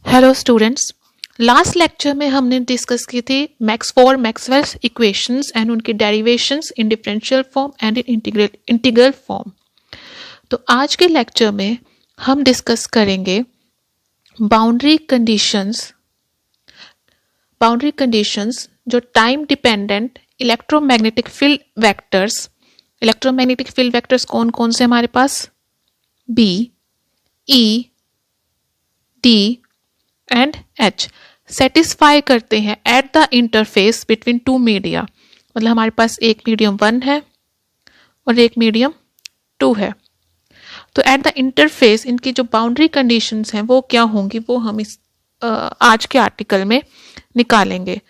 Hello students. Last lecture में हमने discuss की थी मैक्सवेल्स इक्वेशंस एंड उनकी derivations in differential form and in integral form. तो आज के लेक्चर में हम डिस्कस करेंगे बाउंड्री कंडीशंस जो time dependent electromagnetic field vectors कौन कौन से हमारे पास, B, E, D and H satisfy करते हैं at the interface between two media. मतलब हमारे पास एक मीडियम 1 है और एक मीडियम 2 है। तो एट द इंटरफेस इनकी जो बाउंड्री कंडीशंस हैं वो क्या होंगी, वो हम इस आज के आर्टिकल में निकालेंगे।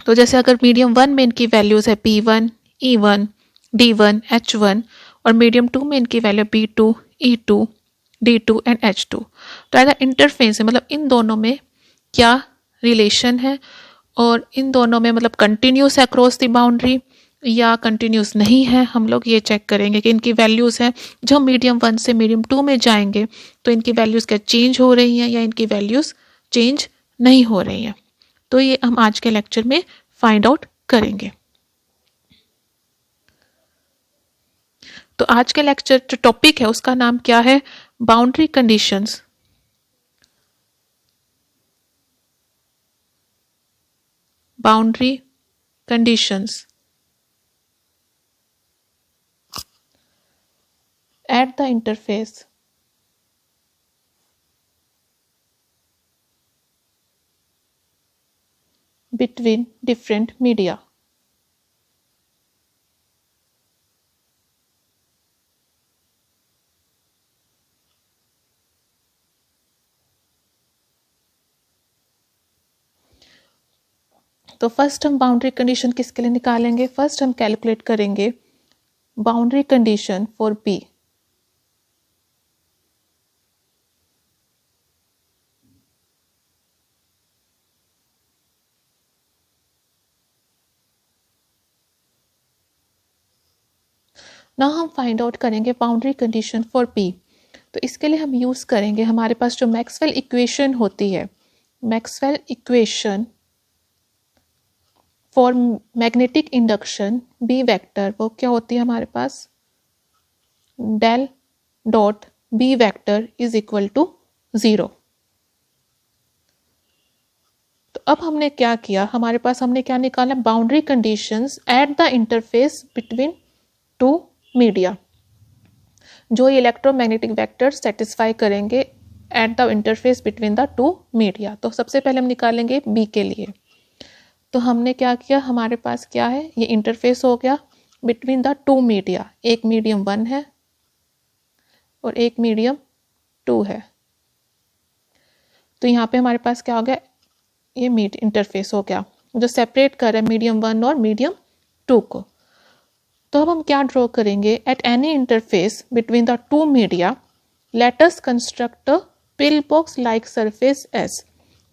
तो जैसे अगर मीडियम 1 में इनकी वैल्यूज है P1, E1, D1, H1 और मीडियम 2 में इनकी value B2, E2, D2 and H2। तो एट द इंटरफेस मतलब इन दोनों में क्या रिलेशन है और इन दोनों में मतलब कंटिन्यूस है अक्रॉस द बाउंड्री या कंटिन्यूस नहीं है, हम लोग ये चेक करेंगे कि इनकी वैल्यूज हैं जो मीडियम 1 से मीडियम 2 में जाएंगे तो इनकी वैल्यूज क्या चेंज हो रही हैं या इनकी वैल्यूज चेंज नहीं हो रही हैं। तो ये हम आज के लेक्चर में फाइंड आउट करेंगे। तो आज के लेक्चर जो टॉपिक है उसका नाम क्या है, boundary conditions. Boundary conditions at the interface between different media। तो फर्स्ट हम बाउंड्री कंडीशन किसके लिए निकालेंगे, फर्स्ट हम कैलकुलेट करेंगे boundary condition for B. Now हम फाइंड आउट करेंगे बाउंड्री कंडीशन फॉर बी। तो इसके लिए हम यूज करेंगे हमारे पास जो मैक्सवेल इक्वेशन होती है, Maxwell equation for magnetic induction B vector, वो क्या होती है हमारे पास, del dot B vector is equal to 0। तो अब हमने क्या किया, हमारे पास हमने क्या निकाला, boundary conditions eight the interface between two media, जो इलेक्ट्रोमैग्नेटिक वेक्टर सेटिस्फाई करेंगे eight the interface between the two media. तो सबसे पहले हम निकालेंगे बी के लिए। तो हमने क्या किया, हमारे पास क्या है, ये इंटरफेस हो गया बिटवीन द टू मीडिया, एक मीडियम 1 है और एक मीडियम 2 है। तो यहाँ पे हमारे पास क्या हो गया, ये इंटरफेस हो गया जो सेपरेट कर रहा है मीडियम 1 और मीडियम 2 को। तो अब हम क्या ड्रॉ करेंगे, at any interface between the two media let us construct a pill box like surface S.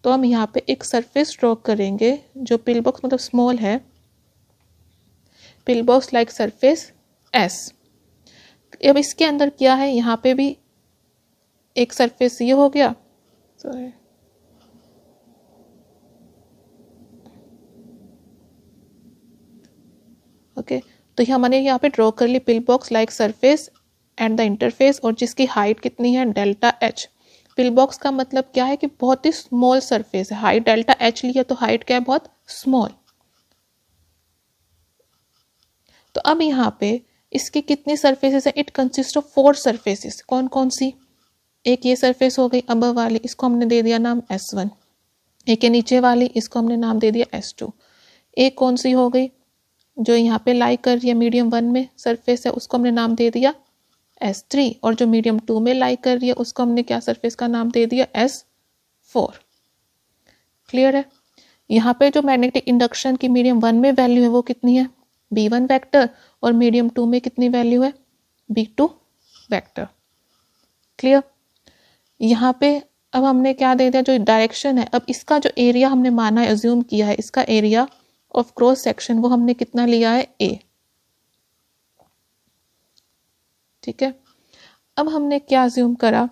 तो हम यहाँ पे एक सरफेस ड्रॉ करेंगे जो पिल बॉक्स मतलब स्मॉल है, pill box like surface S. अब इसके अंदर क्या है, यहाँ पे भी एक सरफेस ये हो गया, सॉरी ओके। तो हमने यहाँ पे ड्रॉ कर ली pill box like surface at the interface और जिसकी हाइट कितनी है, डेल्टा एच। पिल बॉक्स का मतलब क्या है कि बहुत ही स्मॉल सरफेस है, हाइट डेल्टा एच लिया तो हाइट क्या है, बहुत स्मॉल। तो अब यहाँ पे इसकी कितनी सरफेसेस है, इट कंसिस्ट ऑफ 4 सरफेसेस। कौन कौन सी, एक ये सरफेस हो गई अबव वाली, इसको हमने दे दिया नाम S1। एक ये नीचे वाली, इसको हमने नाम दे दिया S2। एक कौन सी हो गई, जो यहाँ पे लाई कर रही है मीडियम 1 में सरफेस है, उसको हमने नाम दे दिया S3। और जो मीडियम 2 में लाई कर रही है उसको हमने क्या सरफेस का नाम दे दिया S4। क्लियर है। यहाँ पे जो मैग्नेटिक इंडक्शन की मीडियम 1 में वैल्यू है वो कितनी है, B1 वेक्टर, और मीडियम 2 में कितनी वैल्यू है, B2 वेक्टर। क्लियर। यहाँ पे अब हमने क्या दे दिया, जो डायरेक्शन है, अब इसका जो एरिया हमने माना है, अज्यूम किया है, इसका एरिया ऑफ क्रॉस सेक्शन वो हमने कितना लिया है, A। ठीक है। अब हमने क्या अज्यूम करा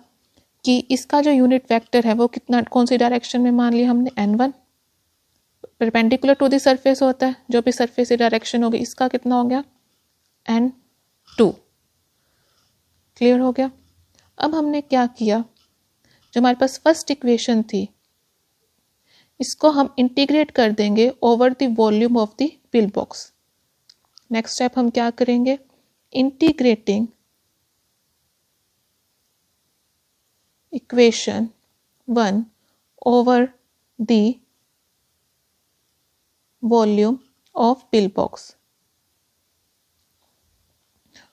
कि इसका जो यूनिट वेक्टर है वो कितना, कौन सी डायरेक्शन में मान लिया हमने, n1 perpendicular to the surface होता है, जो भी सरफेस की डायरेक्शन होगी, इसका कितना हो गया n2। क्लियर हो गया। अब हमने क्या किया, जो हमारे पास फर्स्ट इक्वेशन थी इसको हम इंटीग्रेट कर देंगे over the volume of the pill box. Next step हम क्या करेंगे, integrating equation 1 over the volume of pill box.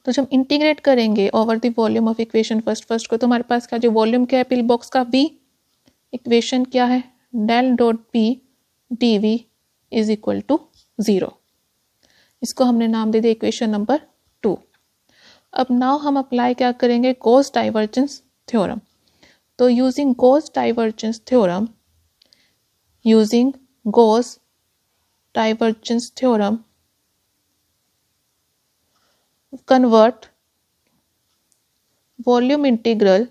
तो जब इंटीग्रेट करेंगे over the volume of equation first को, तो हमारे पास क्या, जो वॉल्यूम क्या है पिल बॉक्स का, v, इक्वेशन क्या है, del dot p dv is equal to 0। इसको हमने नाम दे दिया इक्वेशन नंबर 2। अब नाउ हम अप्लाई क्या करेंगे, गॉस डाइवर्जेंस थ्योरम। तो using Gauss divergence theorem, using Gauss divergence theorem, convert volume integral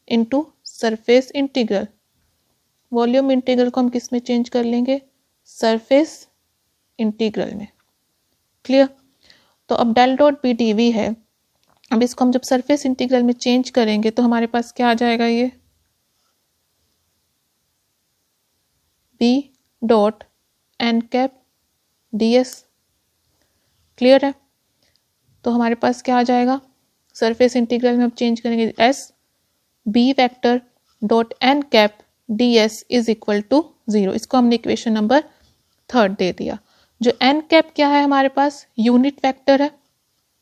into surface integral। Volume integral को हम किस में चेंज कर लेंगे, सरफेस इंटीग्रल में। क्लियर। तो अब del dot B D V है, अब इसको हम जब सरफेस इंटीग्रल में चेंज करेंगे तो हमारे पास क्या आ जाएगा, ये B dot N cap D S. Clear है। तो हमारे पास क्या आ जाएगा, सरफेस इंटीग्रल में हम चेंज करेंगे S B vector dot N cap D S is equal to 0। इसको हमने इक्वेशन नंबर 3 दे दिया। जो एन कैप क्या है हमारे पास, यूनिट वेक्टर है।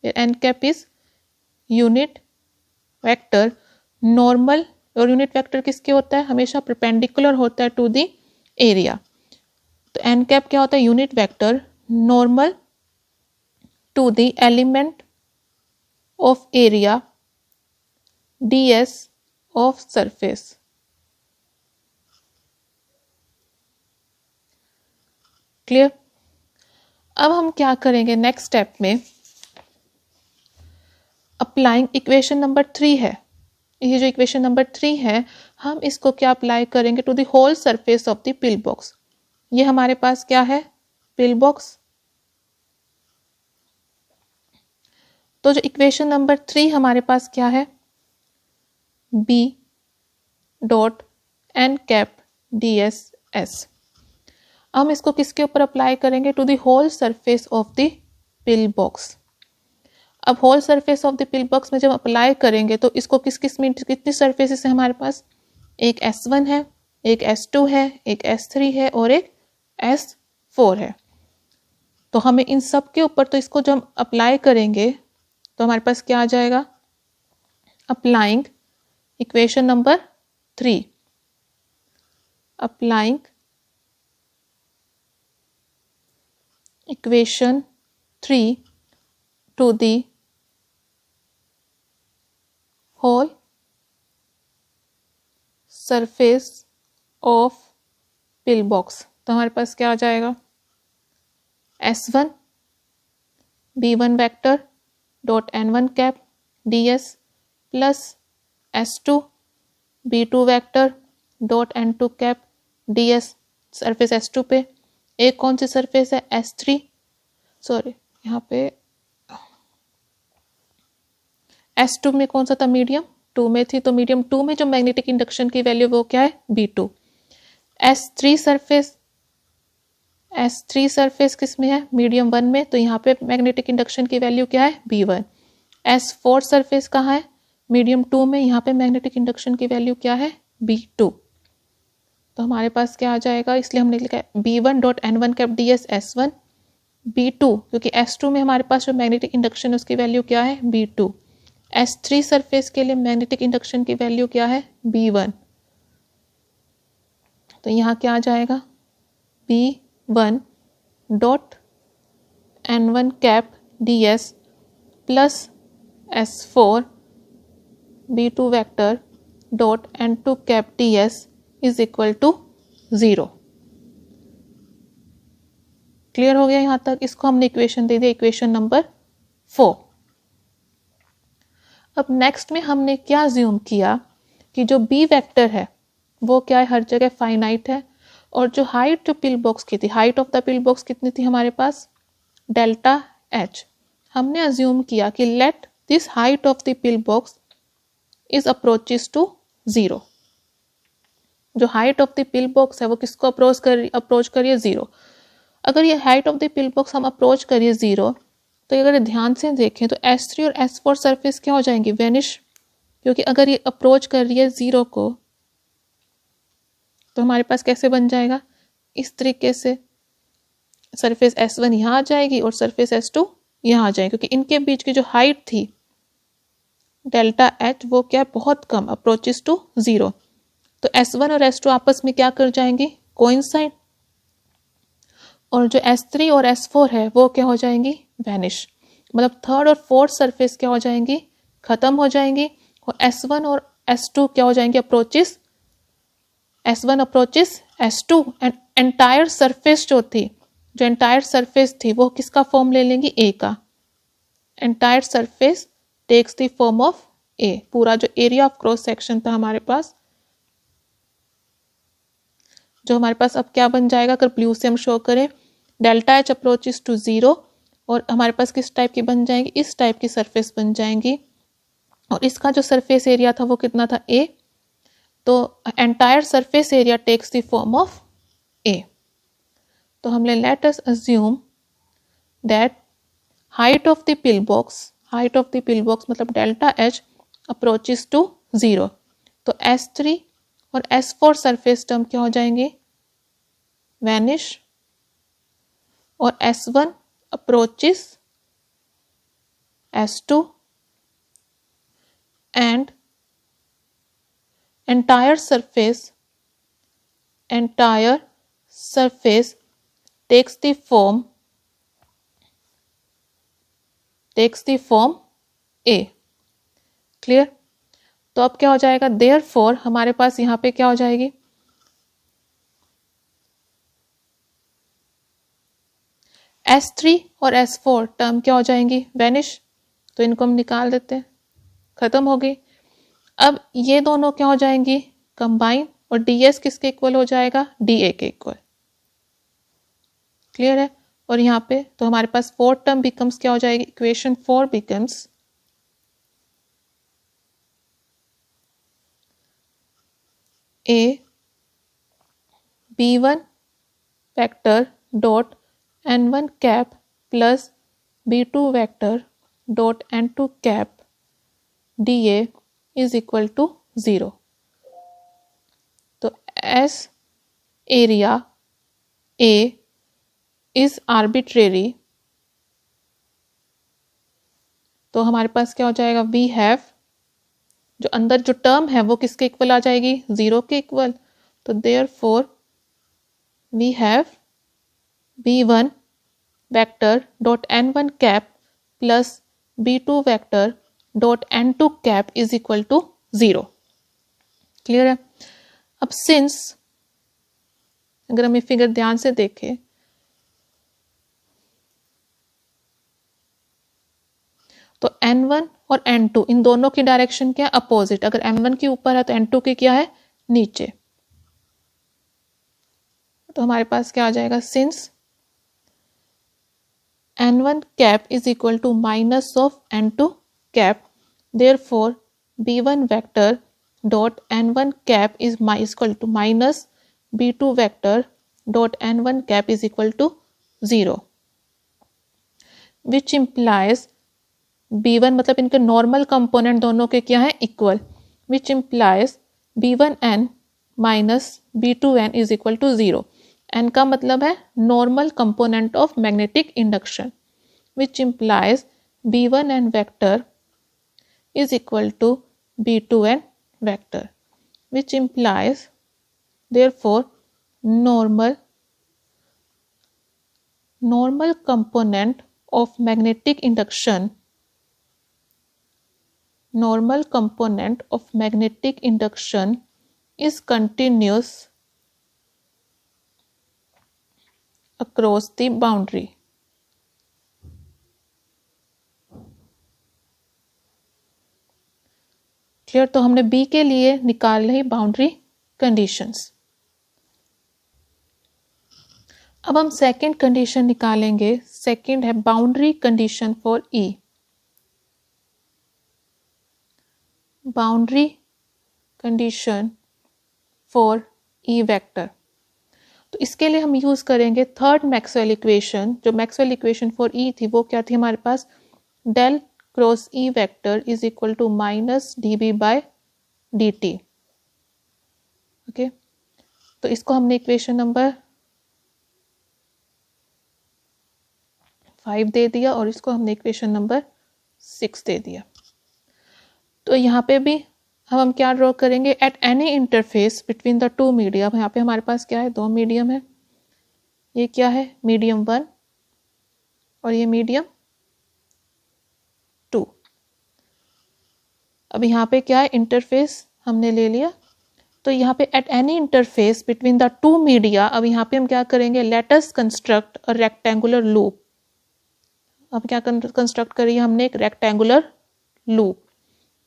N cap is unit vector. Normal और यूनिट वेक्टर किसके होता है, हमेशा परपेंडिकुलर होता है टू द एरिया। तो एन कैप क्या होता है, unit vector normal to the element of area ds of surface। Clear. अब हम क्या करेंगे नेक्स्ट स्टेप में, अप्लाइंग इक्वेशन नंबर 3 है, ये जो इक्वेशन नंबर 3 है हम इसको क्या अप्लाई करेंगे to the whole surface of the pill box. ये हमारे पास क्या है, पिल बॉक्स। तो जो इक्वेशन नंबर 3 हमारे पास क्या है, B dot N cap D S S. हम इसको किसके ऊपर अप्लाई करेंगे, to the whole surface of the pill box. अब whole surface of the pill box में जब अप्लाई करेंगे तो इसको किस किस में, कितनी सरफेसेस है हमारे पास, एक S1 है, एक S2 है, एक S3 है और एक S4 है। तो हमें इन सब के ऊपर, तो इसको जब अप्लाई करेंगे तो हमारे पास क्या आ जाएगा, applying equation number 3, applying equation 3 to the whole surface of pill box. तो हमारे पास क्या आ जाएगा, S1 B1 vector dot N1 cap ds plus S2 B2 vector dot N2 cap ds। Surface S2 पे एक कौन सी सरफेस है, S3, सॉरी यहाँ पे S2 में कौन सा था, मीडियम 2 में थी, तो मीडियम 2 में जो मैग्नेटिक इंडक्शन की वैल्यू वो क्या है, B2। S3 सरफेस किस में है, मीडियम 1 में, तो यहाँ पे मैग्नेटिक इंडक्शन की वैल्यू क्या है, B1। S4 सरफेस कहाँ है, मीडियम 2 में, यहाँ पे मैग्नेटिक इंडक्शन की वैल्यू क्या है, B2। तो हमारे पास क्या आ जाएगा, इसलिए हमने लिखा है B1 dot N1 cap ds S1, B2 क्योंकि S2 में हमारे पास जो मैग्नेटिक इंडक्शन है उसकी वैल्यू क्या है, B2। S3 सरफेस के लिए मैग्नेटिक इंडक्शन की वैल्यू क्या है, B1। तो यहाँ क्या आ जाएगा, B1 dot N1 cap ds plus S4 B2 vector dot N2 cap ds is equal to 0। Clear हो गया यहाँ तक। इसको हमने इक्वेशन दे दिया, इक्वेशन नंबर 4। अब नेक्स्ट में हमने क्या ज्यूम किया कि जो बी वेक्टर है वो क्या है, हर जगह फाइनाइट है, और जो हाइट जो पिल बॉक्स की थी, height of the pill box कितनी थी हमारे पास, डेल्टा एच। हमने अज्यूम किया कि let this height of the pill box is approaches to 0। जो height of the pill box है वो किसको अप्रोच करिए 0। अगर ये height of the pill box हम अप्रोच करिए 0, तो अगर ध्यान से देखें तो S3 और S4 सरफेस क्या हो जाएंगी, वेनिश। क्योंकि अगर ये अप्रोच कर रही है 0 को तो हमारे पास कैसे बन जाएगा, इस तरीके से सरफेस S1 यहाँ आ जाएगी और सरफेस S2 यहाँ आ जाएगी, क्योंकि इनके बीच की जो हाइट थी डेल्टा एच वो क्या बहुत कम, अप्रोचेस टू 0। तो S1 और S2 आपस में क्या कर जाएंगे, कोइंसाइड, और जो S3 और S4 है वो क्या हो जाएंगी, वैनिश। मतलब थर्ड और फोर्थ सरफेस क्या हो जाएंगी, खत्म हो जाएंगी, और S1 और S2 क्या हो जाएंगे, approaches, S1 approaches S2, and entire surface जो एंटायर सरफेस थी वो किसका फॉर्म ले लेंगी, A का। Entire surface takes the form of A। पूरा जो एरिया ऑफ क्रॉस सेक्शन था हमारे पास, जो हमारे पास अब क्या बन जाएगा, अगर ब्लू से हम शो करें, डेल्टा एच अप्रोचेस टू 0, और हमारे पास किस टाइप की बन जाएंगी, इस टाइप की सरफेस बन जाएंगी, और इसका जो सरफेस एरिया था वो कितना था, A। तो entire surface area takes the form of A। तो हमने let us assume that height of the pill box, height of the pill box मतलब डेल्टा एच अप्रोचेस टू 0। तो S3 और S4 सरफेस टर्म क्या हो जाएंगे, vanish, और S1 approaches S2, and entire surface takes the form A। Clear. तो अब क्या हो जाएगा, therefore हमारे पास यहाँ पे क्या हो जाएगी, S3 और S4 टर्म क्या हो जाएंगी, वैनिश। तो इनको हम निकाल देते हैं, खत्म हो गई। अब ये दोनों क्या हो जाएंगी, कंबाइन, और ds किसके इक्वल हो जाएगा, dA के इक्वल। क्लियर है। और यहाँ पे तो हमारे पास फोर्थ टर्म बिकम्स क्या हो जाएगी, equation 4 becomes A B1 vector dot N1 cap plus B2 vector dot N2 cap dA is equal to 0। तो S area A is arbitrary, तो हमारे पास क्या हो जाएगा, वी हैव, जो अंदर जो टर्म है वो किसके इक्वल आ जाएगी, 0 के इक्वल। तो therefore we have B1 vector dot N1 cap plus B2 vector dot N2 cap is equal to 0। Clear है। अब सिंस अगर हम ये फिगर ध्यान से देखें तो N1 और N2 इन दोनों की डायरेक्शन क्या है, अपोजिट। अगर M1 की ऊपर है तो N2 की क्या है, नीचे। तो हमारे पास क्या आ जाएगा, since N1 cap is equal to minus of N2 cap, therefore B1 vector dot N1 cap is equal to minus B2 vector dot N1 cap is equal to 0, which implies B1 मतलब इनके normal component दोनों के क्या है, equal, which implies B1n minus B2n is equal to 0। n का मतलब है normal component of magnetic induction, which implies B1n vector is equal to B2n vector, which implies therefore normal component of magnetic induction, normal component of magnetic induction is continuous across the boundary। Clear. तो हमने B के लिए निकाल ली boundary conditions. अब हम second condition निकालेंगे। Second है boundary condition for E. Boundary condition for E vector. तो इसके लिए हम यूज करेंगे थर्ड मैक्सवेल इक्वेशन। जो मैक्सवेल इक्वेशन फॉर ई थी वो क्या थी हमारे पास, del cross E vector is equal to minus D B by D T. Okay, तो इसको हमने इक्वेशन नंबर 5 दे दिया और इसको हमने इक्वेशन नंबर 6 दे दिया। तो यहाँ पे भी हम क्या ड्रॉ करेंगे, at any interface between the two medium. यहाँ पे हमारे पास क्या है, दो मीडियम है। ये क्या है, मीडियम 1 और ये मीडियम 2। अब यहाँ पे क्या है, इंटरफेस हमने ले लिया। तो यहाँ पे at any interface between the two media, अब यहाँ पे हम क्या करेंगे, let us construct a rectangular loop. अब क्या कंस्ट्रक्ट करिए हमने, एक rectangular loop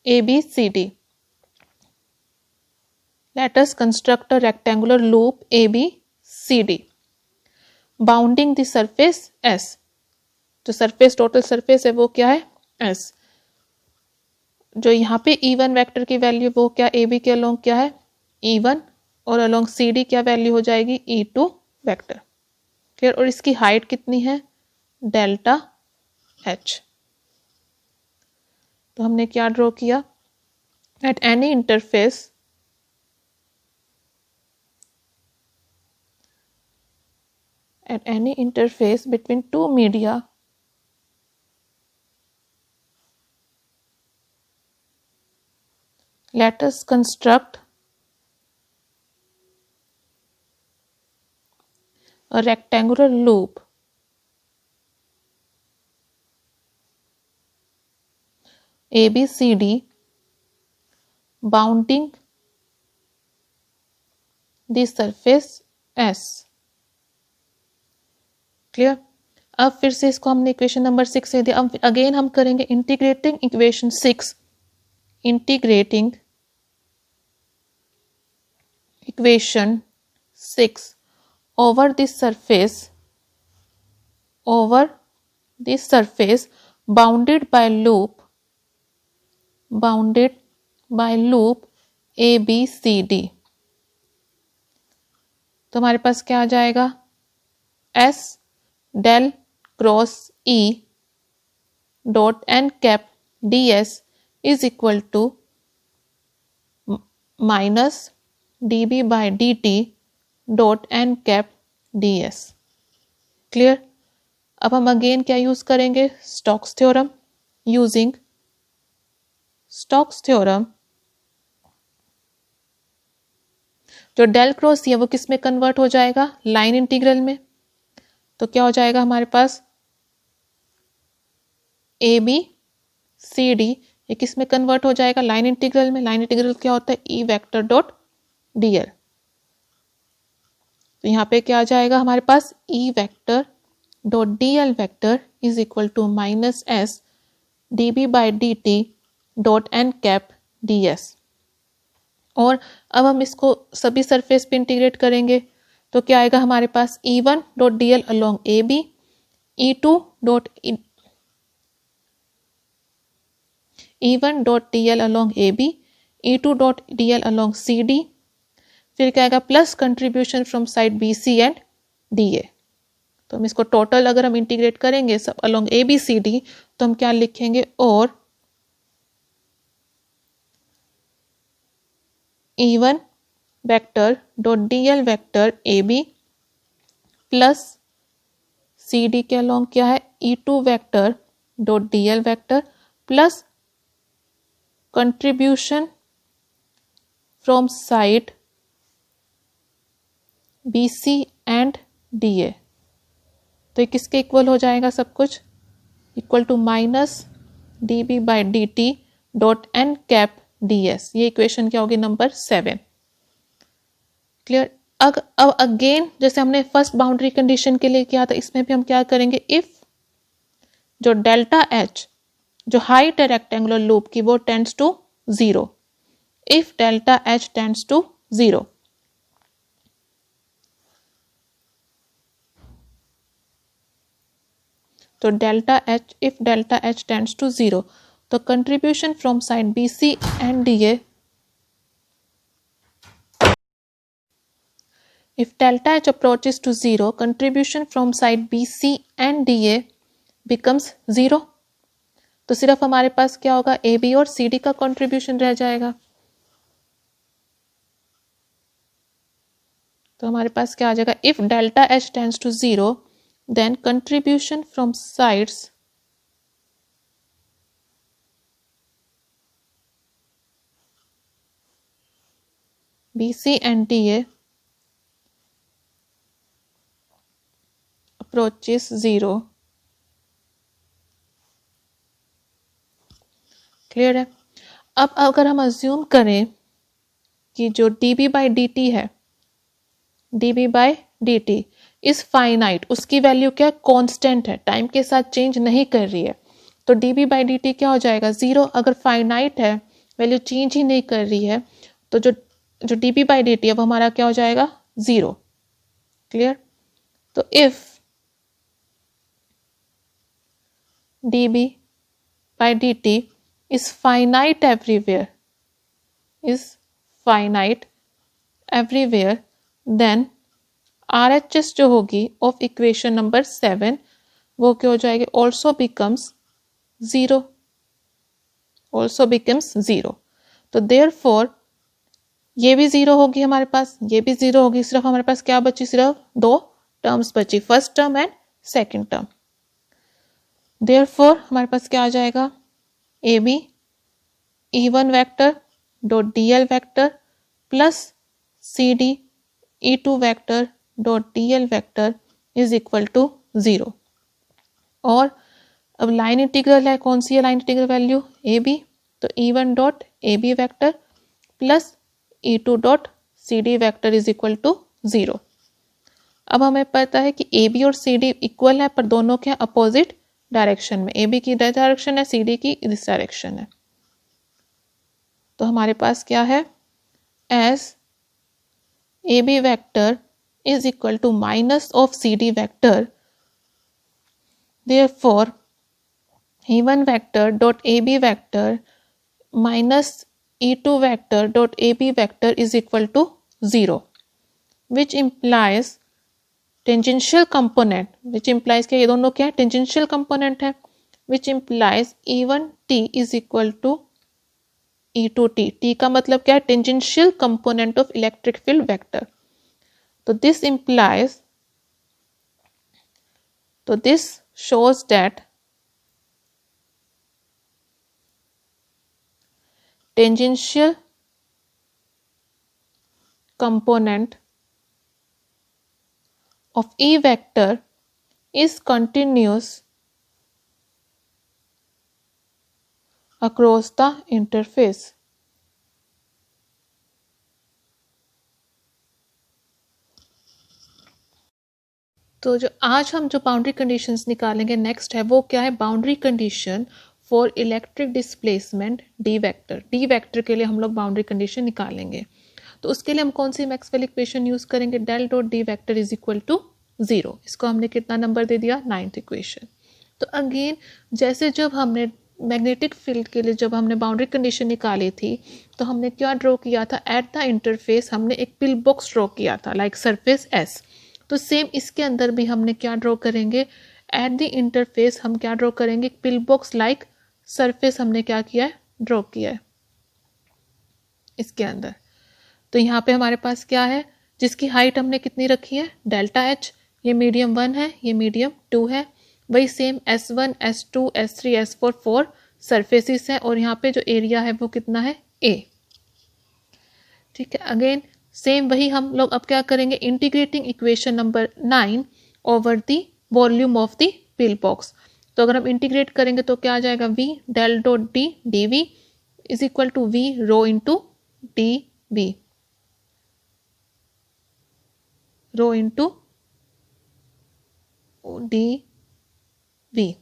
ABCD। Let us construct a rectangular loop ABCD bounding the surface S। जो सरफेस, टोटल सरफेस है वो क्या है, S। जो यहाँ पे E1 वेक्टर की वैल्यू वो क्या, AB के अलोंग क्या है, E1, और अलोंग CD क्या वैल्यू हो जाएगी, E2 वेक्टर। क्लियर। और इसकी हाइट कितनी है, डेल्टा H। तो हमने क्या ड्रॉ किया, at any interface at any interface between two media, let us construct a rectangular loop ABCD bounding the surface S। Clear. अब फिर से इसको हमने इक्वेशन नंबर 6 दे दिया। अब अगेन हम करेंगे integrating equation 6, integrating equation 6 over this surface, over this surface bounded by loop, bounded by loop ABCD। तो हमारे पास क्या आ जाएगा, S del cross E dot N cap DS is equal to minus DB by DT dot N cap DS। Clear. अब हम again क्या use करेंगे, Stokes theorem. Using Stokes theorem, जो डेल क्रॉस है वो किस में कन्वर्ट हो जाएगा, लाइन इंटीग्रल में। तो क्या हो जाएगा हमारे पास, ABCD ये किस में कन्वर्ट हो जाएगा, लाइन इंटीग्रल में। लाइन इंटीग्रल क्या होता है, E वेक्टर डॉट DL। तो यहाँ पे क्या आ जाएगा हमारे पास, E vector dot DL vector is equal to minus S DB by DT dot N cap DS। और अब हम इसको सभी सरफेस पे इंटीग्रेट करेंगे। तो क्या आएगा हमारे पास, E1 dot DL along AB, E1 dot DL along AB, E2 dot DL along CD। फिर क्या आएगा, plus contribution from side BC and DA। तो हम इसको टोटल अगर हम इंटीग्रेट करेंगे सब अलोंग ABCD, तो हम क्या लिखेंगे, और E1 vector dot DL vector AB plus CD के अलोंग क्या है, E2 vector dot DL vector plus contribution from side BC and DA। तो ये किसके इक्वल हो जाएगा, सब कुछ equal to minus DB by DT dot N cap DS। ये इक्वेशन क्या होगी, नंबर 7। क्लियर। अब अगेन जैसे हमने फर्स्ट बाउंड्री कंडीशन के लिए किया था, इसमें भी हम क्या करेंगे, इफ जो डेल्टा H जो हाइट है रेक्टेंगुलर लूप की वो tends to 0, if delta H tends to 0. तो delta H, if delta H tends to 0, तो contribution from side BC and DA, if delta H approaches to 0, contribution from side BC and DA becomes 0. तो सिर्फ हमारे पास क्या होगा, AB और CD का कंट्रीब्यूशन रह जाएगा. तो हमारे पास क्या आ जाएगा, if delta H tends to 0, then contribution from sides BC and DA approaches 0. Clear है. अब अगर हम अज्यूम करें कि जो dB/dt है, dB/dt इज फाइनाइट, उसकी वैल्यू क्या है, कांस्टेंट है, टाइम के साथ चेंज नहीं कर रही है, तो dB/dt क्या हो जाएगा, 0. अगर फाइनाइट है, वैल्यू चेंज ही नहीं कर रही है, तो जो dB/dt है वो हमारा क्या हो जाएगा, 0. क्लियर. तो if dB/dt is finite everywhere, then RHS जो होगी ऑफ इक्वेशन नंबर 7 वो क्या हो जाएगी, also becomes 0. तो therefore ये भी 0 होगी हमारे पास, ये भी 0 होगी, सिर्फ हमारे पास क्या बची, सिर्फ 2 टर्म्स बची, first term and second term. therefore हमारे पास क्या आ जाएगा, AB E1 vector dot DL vector plus CD E2 vector dot DL vector is equal to 0. और अब लाइन इंटीग्रल है, कौन सी है लाइन इंटीग्रल वैल्यू, AB, तो E1 dot AB vector plus E2 dot CD vector is equal to 0. अब हमें पता है कि AB और CD इक्वल है, पर दोनों के अपोजिट डायरेक्शन में, AB की डायरेक्शन है, CD की इस डायरेक्शन है. तो हमारे पास क्या है, as AB vector is equal to minus of CD vector, therefore E1 vector dot AB vector minus E2 vector dot AB vector is equal to 0, which implies tangential component, which implies क्या, ये दोनों क्या है, tangential component है, which implies E1t is equal to E2t. t का मतलब क्या है, tangential component of electric field vector. तो this shows that tangential component of E vector is continuous across the interface. तो जो आज हम जो बाउंड्री कंडीशंस निकालेंगे नेक्स्ट है, वो क्या है, boundary condition for electric displacement D vector. D vector के लिए हम लोग बाउंड्री कंडीशन निकालेंगे. तो उसके लिए हम कौन सी मैक्सवेल इक्वेशन यूज करेंगे, del dot D vector is equal to 0. इसको हमने कितना नंबर दे दिया, 9th इक्वेशन. तो अगेन जैसे जब हमने मैग्नेटिक फील्ड के लिए जब हमने बाउंड्री कंडीशन निकाली थी, तो हमने क्या ड्रॉ किया था, एट द इंटरफेस हमने एक पिल बॉक्स ड्रॉ किया था लाइक सरफेस एस. तो सेम इसके अंदर भी हमने क्या ड्रॉ करेंगे, एट द इंटरफेस हम क्या ड्रॉ करेंगे, पिल बॉक्स लाइक सरफेस हमने क्या किया है, ड्रॉ किया है इसके अंदर. तो यहाँ पे हमारे पास क्या है, जिसकी हाइट हमने कितनी रखी है, डेल्टा एच. ये मीडियम 1 है, ये मीडियम 2 है. वही same S1 S2 S3 S4 4 surfaces है, और यहाँ पे जो एरिया है वो कितना है, A. ठीक है. अगेन सेम वही हम लोग अब क्या करेंगे, integrating equation number 9 over the volume of the pill box. तो अगर हम इंटीग्रेट करेंगे तो क्या आ जाएगा, V del dot D dV is equal to V rho into dV, rho into dV.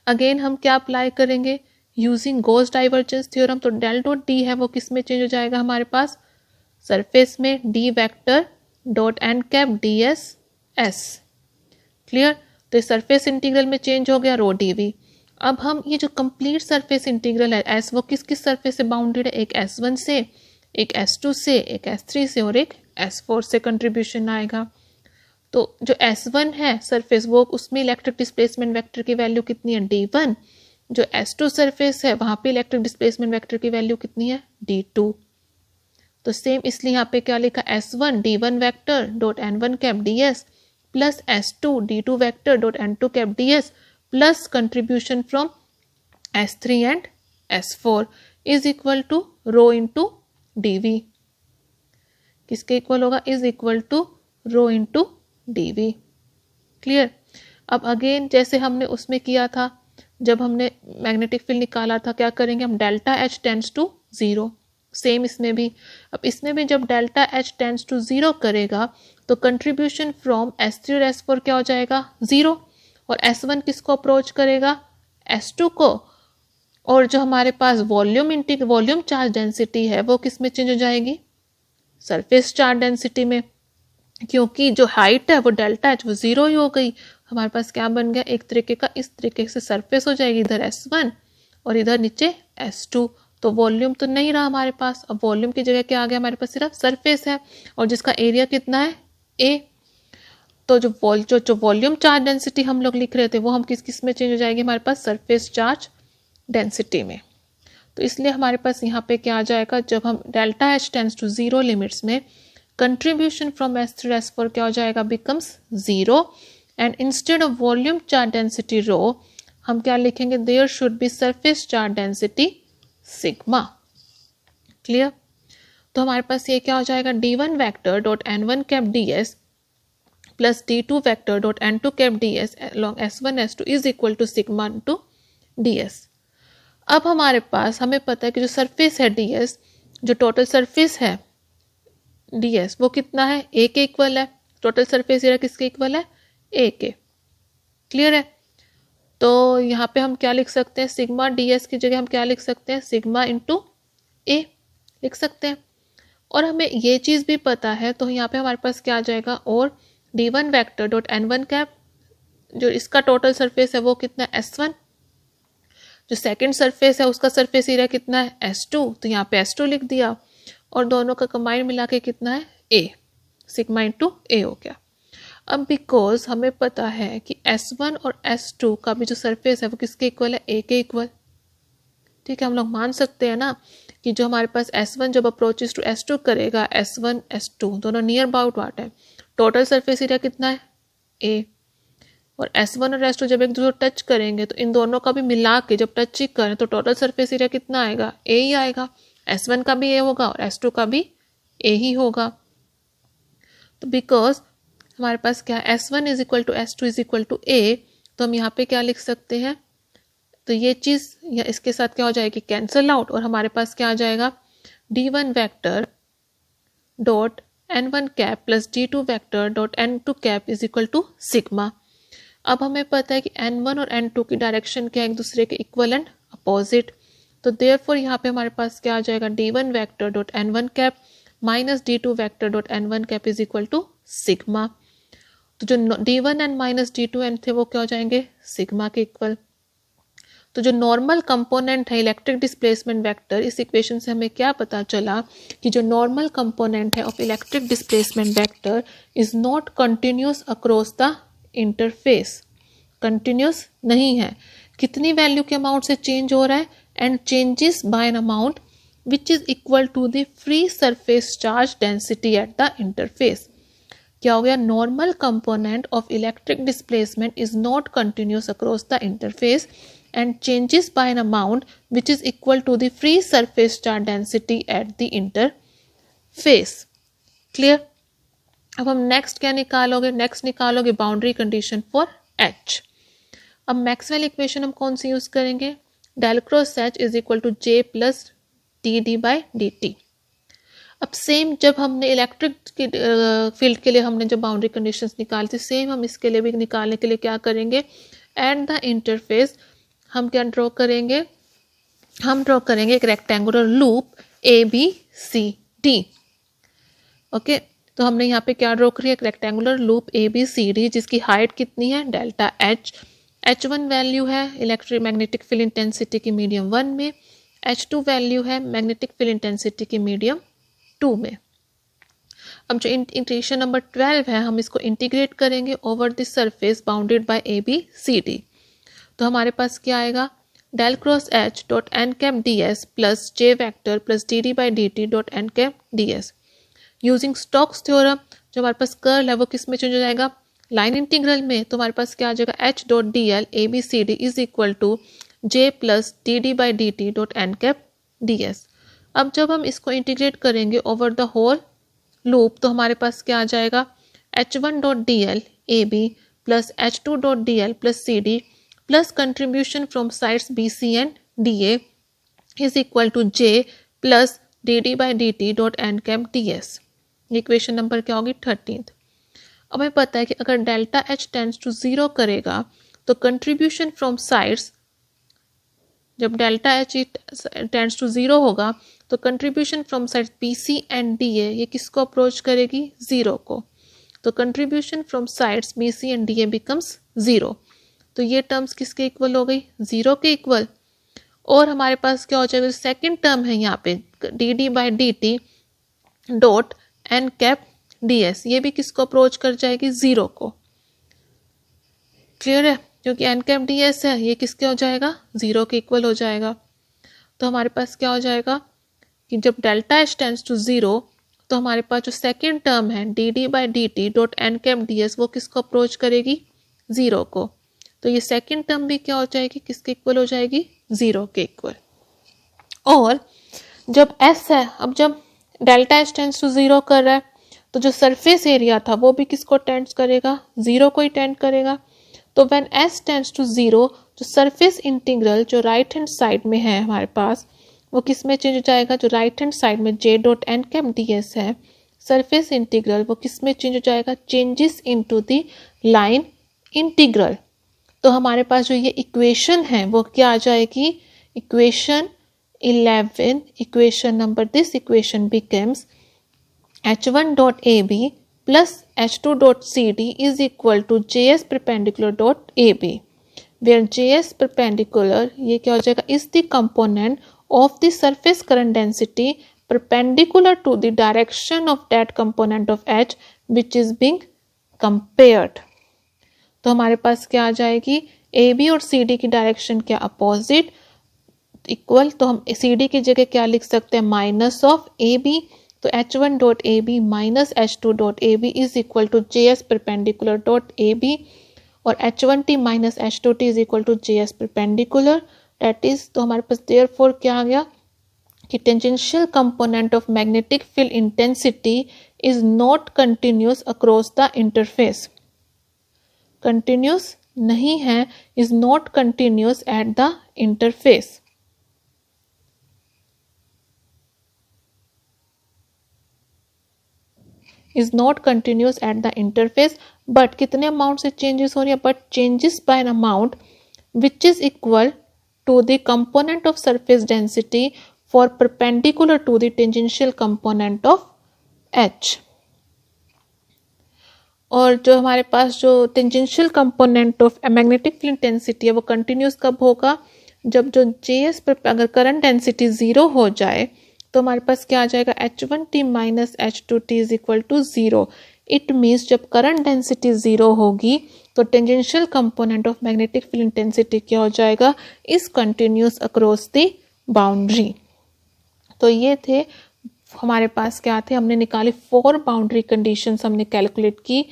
Again हम क्या अप्लाई करेंगे, यूजिंग गॉस डाइवर्जेंस थ्योरम, तो डेल डॉट डी है वो किस में चेंज हो जाएगा हमारे पास, सरफेस में, D vector dot N cap D S S. Clear. तो इस सरफेस इंटीग्रल में चेंज हो गया रो डी वी। अब हम ये जो कंप्लीट सरफेस इंटीग्रल है एस, वो किस किस सरफेस से बाउंडेड है, एक S1 से, एक S2 से, एक S3 से और एक S4 से कंट्रीब्यूशन आएगा। तो जो S1 है सरफेस वो उसमें इलेक्ट्रिक डिस्प्लेसमेंट वेक्टर की वैल्यू कितनी है D1। जो S2 सरफेस है वहां पे इलेक्ट्रिक डिस्प्लेसमेंट वेक्टर की वैल्यू कितनी है D2। तो सेम इसलिए यहाँ पे क्या लिखा, S1 D1 vector dot N1 cap DS plus S2 D2 vector dot N2 cap DS plus contribution from S3 and S4 is equal to rho into dV। किसके इक्वल होगा, is equal to rho into dV। Clear. अब again जैसे हमने उसमें किया था जब हमने मैग्नेटिक फील्ड निकाला था, क्या करेंगे हम, delta H tends to 0, same इसमें भी। अब इसमें भी जब डेल्टा H टेंड्स टू 0 करेगा तो कंट्रीब्यूशन फ्रॉम S3 और S4 क्या हो जाएगा 0, और S1 किसको अप्रोच करेगा, S2 को, और जो हमारे पास वॉल्यूम चार्ज डेंसिटी है वो किस में चेंज हो जाएगी, सरफेस चार्ज डेंसिटी में, क्योंकि जो हाइट है वो डेल्टा H वो 0 ही हो गई। हमारे पास क्या बन गया, एक तरीके का इस तरीके से सरफेस हो जाएगी, इधर S1 और इधर नीचे S2। तो वॉल्यूम तो नहीं रहा हमारे पास, अब वॉल्यूम की जगह क्या आ गया हमारे पास, सिर्फ सरफेस है और जिसका एरिया कितना है A। तो जो वॉल्यूम चार्ज डेंसिटी हम लोग लिख रहे थे वो हम किस किस में चेंज हो जाएगी, हमारे पास सरफेस चार्ज डेंसिटी में। तो इसलिए हमारे पास यहाँ पे क्या आ जाएगा, जब हम delta H tends to 0 limits में कंट्रीब्यूशन फ्रॉम S3 S4 क्या हो जाएगा, becomes 0, and instead of volume charge density rho हम क्या लिखेंगे, there should be surface charge density sigma. Clear. तो हमारे पास ये क्या हो जाएगा, D1 vector dot N1 cap DS plus D2 vector dot N2 cap DS along S1 S2 is equal to sigma into DS। अब हमारे पास हमें पता है कि जो सरफेस है DS, जो टोटल सरफेस है DS वो कितना है, A के इक्वल है। टोटल सरफेस एरिया किसके इक्वल है, A के। क्लियर है। तो यहाँ पे हम क्या लिख सकते हैं, सिग्मा DS की जगह हम क्या लिख सकते हैं, सिग्मा इंटू A लिख सकते हैं। और हमें ये चीज़ भी पता है तो यहाँ पे हमारे पास क्या आ जाएगा, और D1 vector dot N1 cap, जो इसका टोटल सरफेस है वो कितना है S1, जो सेकंड सरफेस है उसका सरफेस एरिया कितना है S2, तो यहाँ पे S2 लिख दिया, और दोनों का कंबाइन मिला के कितना है A, सिग्मा इंटू A हो गया। अब बिकॉज हमें पता है कि S1 और S2 का भी जो सरफेस है वो किसके इक्वल है, A के इक्वल। ठीक है, हम लोग मान सकते हैं ना कि जो हमारे पास S1 जब अप्रोचेस टू S2 करेगा, S1 S2 दोनों नियर अबाउट वाट है, टोटल सरफेस एरिया कितना है A, और S1 और S2 जब एक दूसरे को टच करेंगे तो इन दोनों का भी मिला के जब टच ही करें तो टोटल सरफेस एरिया कितना आएगा, A ही आएगा। S1 का भी A होगा और S2 का भी A ही होगा। तो बिकॉज हमारे पास क्या है, S1 is equal to S2 is equal to A, तो हम यहाँ पे क्या लिख सकते हैं, तो ये चीज़ या इसके साथ क्या हो जाएगी, कैंसल आउट, और हमारे पास क्या आ जाएगा, D1 vector dot N1 cap plus D2 vector dot N2 cap is equal to sigma. अब हमें पता है कि N1 और N2 की डायरेक्शन क्या है, एक दूसरे के इक्वल एंड अपोजिट। तो देयरफॉर यहाँ पे हमारे पास क्या आ जाएगा, D1 vector dot N1 cap minus D2 vector dot N1 cap is equal to sigma. तो जो D1 and minus D2 and थे वो क्या हो जाएंगे, सिग्मा के इक्वल। तो जो नॉर्मल कंपोनेंट है इलेक्ट्रिक डिस्प्लेसमेंट वेक्टर, इस इक्वेशन से हमें क्या पता चला कि जो नॉर्मल कंपोनेंट है of electric displacement vector is not continuous across the interface. Continuous नहीं है, कितनी वैल्यू के अमाउंट से चेंज हो रहा है, and changes by an amount which is equal to the free surface charge density at the interface. क्या हो गया, normal component of electric displacement is not continuous across the interface and changes by an amount which is equal to the free surface charge density at the interface. Clear? अब हम next क्या निकालोगे, next निकालोगे boundary condition for H। अब Maxwell equation हम कौन सी use करेंगे, del cross H is equal to J plus D by D T. अब सेम जब हमने इलेक्ट्रिक फील्ड के लिए हमने जब बाउंड्री कंडीशंस निकाली थी, सेम हम इसके लिए भी निकालने के लिए क्या करेंगे, एट द इंटरफेस हम क्या ड्रॉ करेंगे, हम ड्रॉ करेंगे एक रेक्टेंगुलर लूप ABCD। ओके, तो हमने यहाँ पे क्या ड्रॉ करी, एक रेक्टेंगुलर लूप ABCD जिसकी हाइट कितनी है, डेल्टा H। H1 वैल्यू है इलेक्ट्रोमैग्नेटिक फील्ड इंटेंसिटी की मीडियम 1 में, H2 वैल्यू है मैग्नेटिक फील्ड इंटेंसिटी की मीडियम 2 में। अब जो इंटीग्रेशन नंबर 12 है, हम इसको इंटीग्रेट करेंगे over the surface bounded by ABCD। तो हमारे पास क्या आएगा, del cross H dot N cap DS plus J vector plus DD by DT dot N cap DS। Using Stokes theorem जो हमारे पास कर्ल है वो किस में चेंज हो जाएगा, लाइन इंटीग्रल में। तो हमारे पास क्या आ जाएगा, H dot DL ABCD is equal to J plus DD by DT dot N cap DS। अब जब हम इसको इंटीग्रेट करेंगे ओवर द होल लूप तो हमारे पास क्या आ जाएगा, H1 dot DL AB plus H2 dot DL plus CD plus contribution from sides BC and DA is equal to J plus DD by DT dot N cap DS। Equation number क्या होगी, 13th। अब हमें पता है कि अगर delta H tends to 0 करेगा तो कंट्रीब्यूशन फ्रॉम साइड्स, जब डेल्टा H टेंड्स टू 0 होगा तो contribution from sides BC and DA ये किसको अप्रोच करेगी, 0 को। तो contribution from sides BC and DA becomes 0। तो ये टर्म्स किसके इक्वल हो गई, 0 के इक्वल। और हमारे पास क्या हो जाएगा, सेकेंड टर्म है यहाँ पे DD by DT dot N cap DS, ये भी किसको अप्रोच कर जाएगी, 0 को। क्लियर है, क्योंकि एन कैप DS है ये किसके हो जाएगा, 0 के इक्वल हो जाएगा। तो हमारे पास क्या हो जाएगा कि जब डेल्टा H टेंड्स टू 0 तो हमारे पास जो सेकेंड टर्म है DD by DT dot N cap DS वो किसको अप्रोच करेगी, 0 को। तो ये सेकेंड टर्म भी क्या हो जाएगी, किसके इक्वल हो जाएगी, 0 के इक्वल। और जब S है, अब जब डेल्टा H टेंड्स टू 0 कर रहा है तो जो सरफेस एरिया था वो भी किसको टेंड्स करेगा, 0 को ही टेंड करेगा। तो व्हेन S टेंड्स टू 0 जो सरफेस इंटीग्रल जो राइट हैंड साइड में है हमारे पास वो किस में चेंज हो जाएगा, जो राइट हैंड साइड में J dot N cap DS है सरफेस इंटीग्रल वो किस में चेंज हो जाएगा, changes into the line integral. तो हमारे पास जो ये इक्वेशन है वो क्या आ जाएगी, equation 11, equation number this equation becomes H1 dot AB plus H2 dot CD is equal to JS perpendicular dot AB, where JS perpendicular ये क्या हो जाएगा, is the component of the surface current density perpendicular to the direction of that component of H which is being compared. तो हमारे पास क्या आ जाएगी, AB और CD की डायरेक्शन क्या अपोजिट, इक्वल। तो हम CD की जगह क्या लिख सकते हैं, माइनस ऑफ AB। तो H1 dot AB minus H2 dot AB is equal to JS perpendicular dot AB और H1T minus H2T is equal to JS perpendicular, that is. तो हमारे पास देयरफॉर क्या आ गया कि tangential component of magnetic field intensity is not continuous across the interface, continuous नहीं है, is not continuous at the interface. Is not continuous at the interface, but कितने अमाउंट से चेंजेस हो रही है, but changes by an amount which is equal to the component of surface density for perpendicular to the tangential component of H। और जो हमारे पास जो tangential component of magnetic field intensity है वो कंटिन्यूस कब होगा, जब जो JS पर अगर करंट डेंसिटी 0 हो जाए तो हमारे पास क्या आ जाएगा, H1T minus H2T is equal to 0। It means जब करंट डेंसिटी 0 होगी तो tangential component of magnetic field intensity क्या हो जाएगा, is continuous across the boundary. तो ये थे हमारे पास क्या थे, हमने निकाली 4 बाउंड्री कंडीशंस हमने कैलकुलेट की,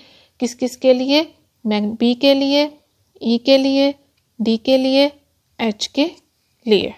किस किस के लिए, B के लिए, E के लिए, D के लिए, H के लिए।